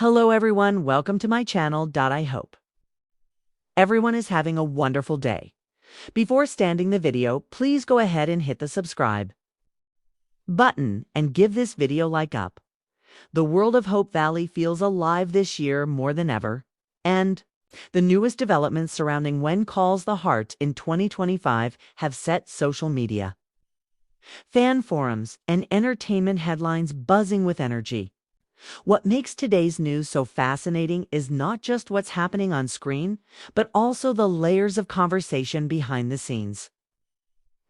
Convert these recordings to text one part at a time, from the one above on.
Hello everyone, welcome to my channel. I hope everyone is having a wonderful day. Before starting the video, please go ahead and hit the subscribe button and give this video like up. The world of Hope Valley feels alive this year more than ever, and the newest developments surrounding When Calls the Heart in 2025 have set social media, fan forums, and entertainment headlines buzzing with energy. What makes today's news so fascinating is not just what's happening on screen, but also the layers of conversation behind the scenes.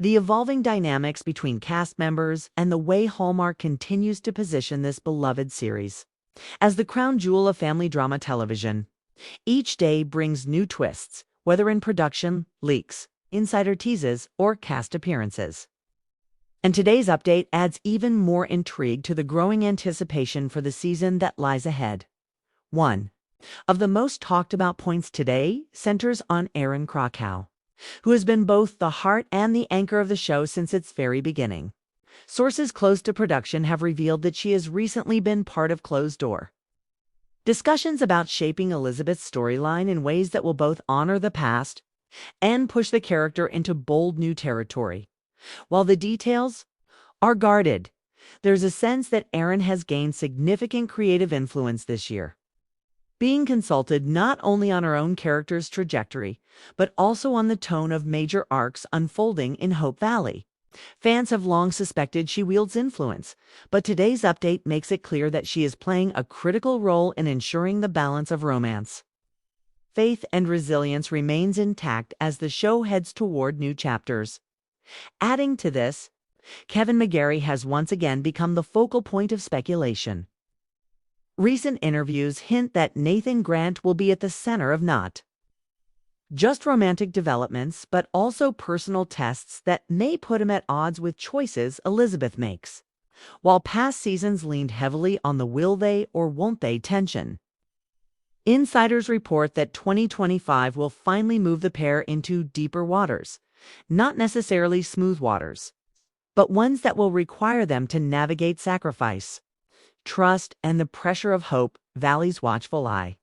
The evolving dynamics between cast members and the way Hallmark continues to position this beloved series as the crown jewel of family drama television. Each day brings new twists, whether in production, leaks, insider teases, or cast appearances. And today's update adds even more intrigue to the growing anticipation for the season that lies ahead. One of the most talked about points today centers on Erin Krakow, who has been both the heart and the anchor of the show since its very beginning. Sources close to production have revealed that she has recently been part of closed door discussions about shaping Elizabeth's storyline in ways that will both honor the past and push the character into bold new territory. While the details are guarded, there's a sense that Erin has gained significant creative influence this year, being consulted not only on her own character's trajectory, but also on the tone of major arcs unfolding in Hope Valley. Fans have long suspected she wields influence, but today's update makes it clear that she is playing a critical role in ensuring the balance of romance, faith, and resilience remains intact as the show heads toward new chapters. Adding to this, Kevin McGarry has once again become the focal point of speculation. Recent interviews hint that Nathan Grant will be at the center of not just romantic developments, but also personal tests that may put him at odds with choices Elizabeth makes. While past seasons leaned heavily on the will they or won't they tension, insiders report that 2025 will finally move the pair into deeper waters. Not necessarily smooth waters, but ones that will require them to navigate sacrifice, trust, and the pressure of Hope Valley's watchful eye.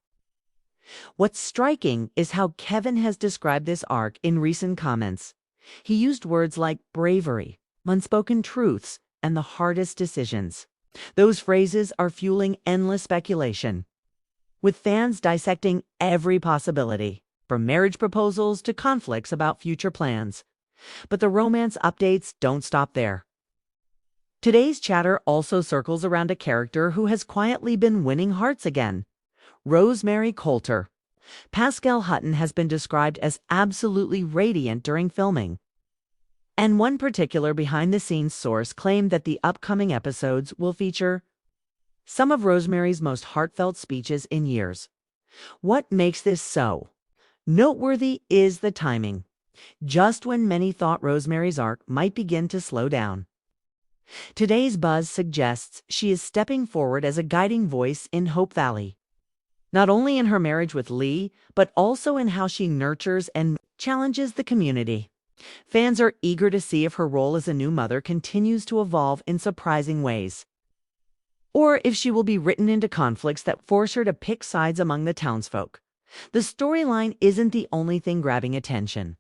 What's striking is how Kevin has described this arc in recent comments. He used words like bravery, unspoken truths, and the hardest decisions. Those phrases are fueling endless speculation, with fans dissecting every possibility, from marriage proposals to conflicts about future plans. But the romance updates don't stop there. Today's chatter also circles around a character who has quietly been winning hearts again: Rosemary Coulter. Pascal Hutton has been described as absolutely radiant during filming, and one particular behind-the-scenes source claimed that the upcoming episodes will feature some of Rosemary's most heartfelt speeches in years. What makes this so noteworthy is the timing, just when many thought Rosemary's arc might begin to slow down. Today's buzz suggests she is stepping forward as a guiding voice in Hope Valley, not only in her marriage with Lee, but also in how she nurtures and challenges the community. Fans are eager to see if her role as a new mother continues to evolve in surprising ways, or if she will be written into conflicts that force her to pick sides among the townsfolk. The storyline isn't the only thing grabbing attention.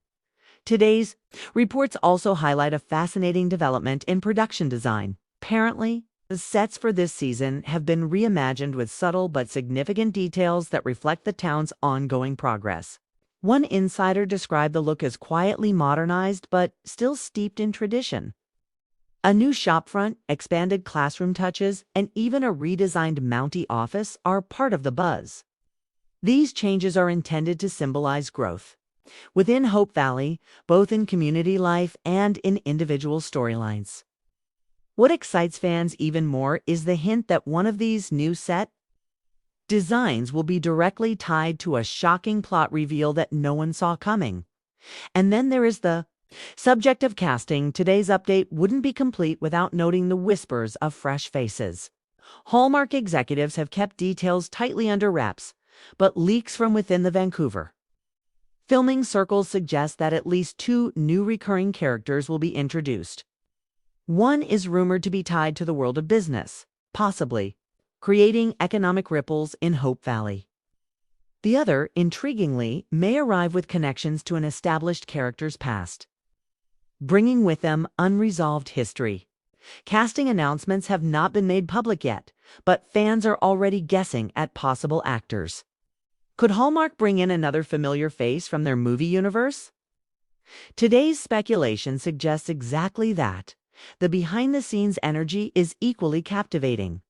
Today's reports also highlight a fascinating development in production design. Apparently, the sets for this season have been reimagined with subtle but significant details that reflect the town's ongoing progress. One insider described the look as quietly modernized but still steeped in tradition. A new shopfront, expanded classroom touches, and even a redesigned Mountie office are part of the buzz. These changes are intended to symbolize growth within Hope Valley, both in community life and in individual storylines. What excites fans even more is the hint that one of these new set designs will be directly tied to a shocking plot reveal that no one saw coming. And then there is the subject of casting. Today's update wouldn't be complete without noting the whispers of fresh faces. Hallmark executives have kept details tightly under wraps, but leaks from within the Vancouver filming circles suggest that at least 2 new recurring characters will be introduced. One is rumored to be tied to the world of business, possibly creating economic ripples in Hope Valley. The other, intriguingly, may arrive with connections to an established character's past, bringing with them unresolved history. Casting announcements have not been made public yet, but fans are already guessing at possible actors. Could Hallmark bring in another familiar face from their movie universe? Today's speculation suggests exactly that. The behind-the-scenes energy is equally captivating.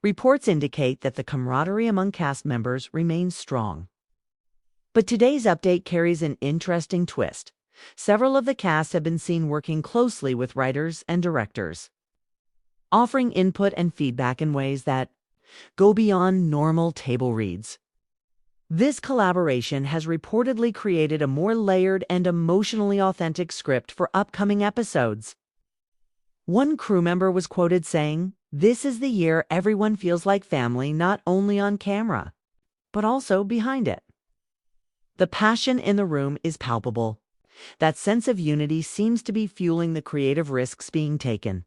Reports indicate that the camaraderie among cast members remains strong. But today's update carries an interesting twist. Several of the cast have been seen working closely with writers and directors, offering input and feedback in ways that go beyond normal table reads. This collaboration has reportedly created a more layered and emotionally authentic script for upcoming episodes. One crew member was quoted saying, "This is the year everyone feels like family, not only on camera, but also behind it." The passion in the room is palpable. That sense of unity seems to be fueling the creative risks being taken.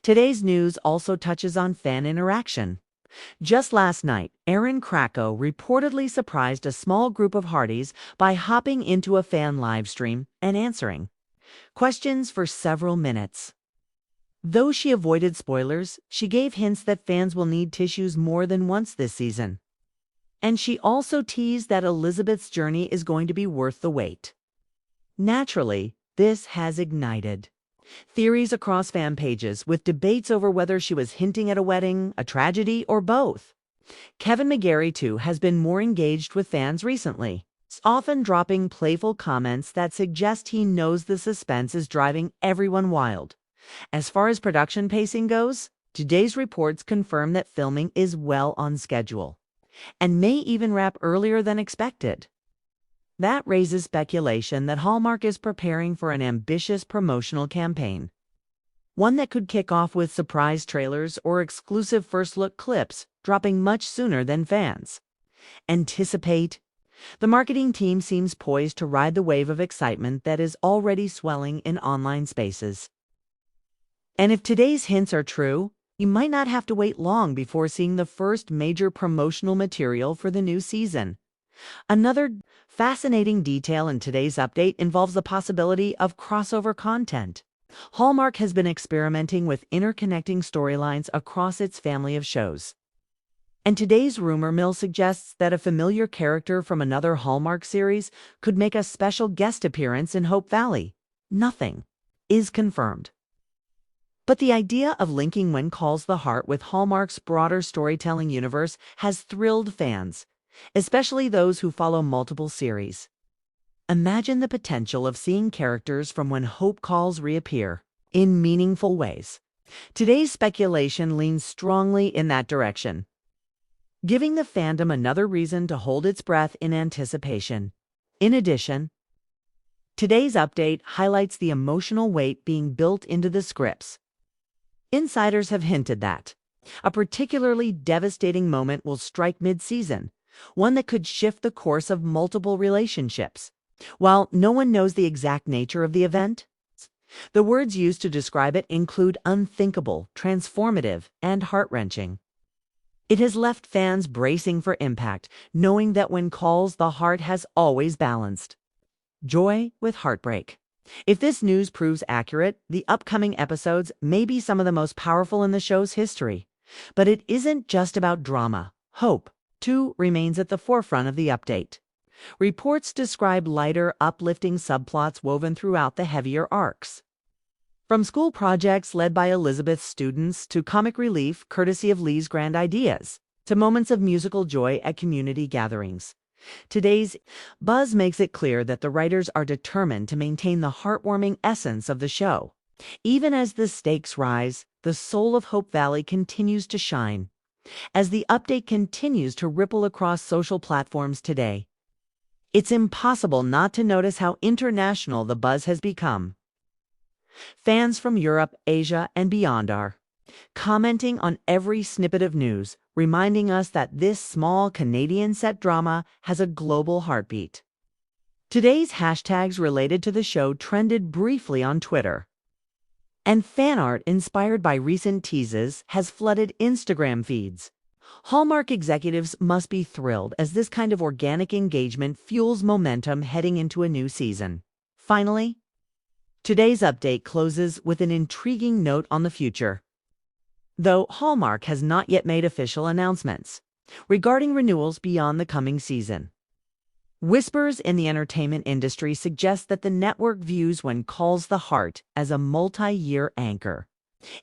Today's news also touches on fan interaction. Just last night, Aaron Krakow reportedly surprised a small group of Hardys by hopping into a fan livestream and answering questions for several minutes. Though she avoided spoilers, she gave hints that fans will need tissues more than once this season. And she also teased that Elizabeth's journey is going to be worth the wait. Naturally, this has ignited theories across fan pages, with debates over whether she was hinting at a wedding, a tragedy, or both. Kevin McGarry, too, has been more engaged with fans recently, often dropping playful comments that suggest he knows the suspense is driving everyone wild. As far as production pacing goes, today's reports confirm that filming is well on schedule, and may even wrap earlier than expected. That raises speculation that Hallmark is preparing for an ambitious promotional campaign, one that could kick off with surprise trailers or exclusive first-look clips dropping much sooner than fans anticipate. The marketing team seems poised to ride the wave of excitement that is already swelling in online spaces. And if today's hints are true, you might not have to wait long before seeing the first major promotional material for the new season. Another fascinating detail in today's update involves the possibility of crossover content. Hallmark has been experimenting with interconnecting storylines across its family of shows. And today's rumor mill suggests that a familiar character from another Hallmark series could make a special guest appearance in Hope Valley. Nothing is confirmed. But the idea of linking When Calls the Heart with Hallmark's broader storytelling universe has thrilled fans, especially those who follow multiple series. Imagine the potential of seeing characters from When Hope Calls reappear in meaningful ways. Today's speculation leans strongly in that direction, giving the fandom another reason to hold its breath in anticipation. In addition, today's update highlights the emotional weight being built into the scripts. Insiders have hinted that a particularly devastating moment will strike mid-season, one that could shift the course of multiple relationships. While no one knows the exact nature of the event, the words used to describe it include unthinkable, transformative, and heart-wrenching. It has left fans bracing for impact, knowing that When Calls the Heart has always balanced joy with heartbreak. If this news proves accurate, the upcoming episodes may be some of the most powerful in the show's history. But it isn't just about drama. Hope, too, remains at the forefront of the update. Reports describe lighter, uplifting subplots woven throughout the heavier arcs. From school projects led by Elizabeth's students to comic relief courtesy of Lee's grand ideas, to moments of musical joy at community gatherings. Today's buzz makes it clear that the writers are determined to maintain the heartwarming essence of the show. Even as the stakes rise, the soul of Hope Valley continues to shine. As the update continues to ripple across social platforms today, it's impossible not to notice how international the buzz has become. Fans from Europe, Asia, and beyond are commenting on every snippet of news, reminding us that this small Canadian-set drama has a global heartbeat. Today's hashtags related to the show trended briefly on Twitter, and fan art inspired by recent teases has flooded Instagram feeds. Hallmark executives must be thrilled as this kind of organic engagement fuels momentum heading into a new season. Finally, today's update closes with an intriguing note on the future. Though Hallmark has not yet made official announcements regarding renewals beyond the coming season, whispers in the entertainment industry suggest that the network views When Calls the Heart as a multi-year anchor.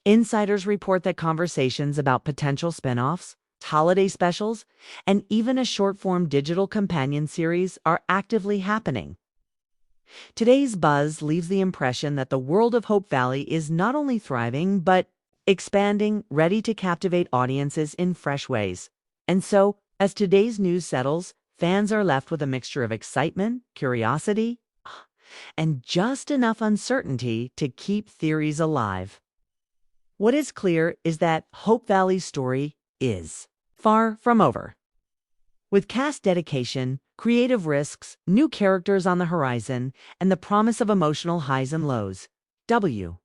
Insiders report that conversations about potential spin-offs, holiday specials, and even a short-form digital companion series are actively happening. Today's buzz leaves the impression that the world of Hope Valley is not only thriving, but expanding, ready to captivate audiences in fresh ways. And so, as today's news settles, fans are left with a mixture of excitement, curiosity, and just enough uncertainty to keep theories alive. What is clear is that Hope Valley's story is far from over. With cast dedication, creative risks, new characters on the horizon, and the promise of emotional highs and lows, WCTH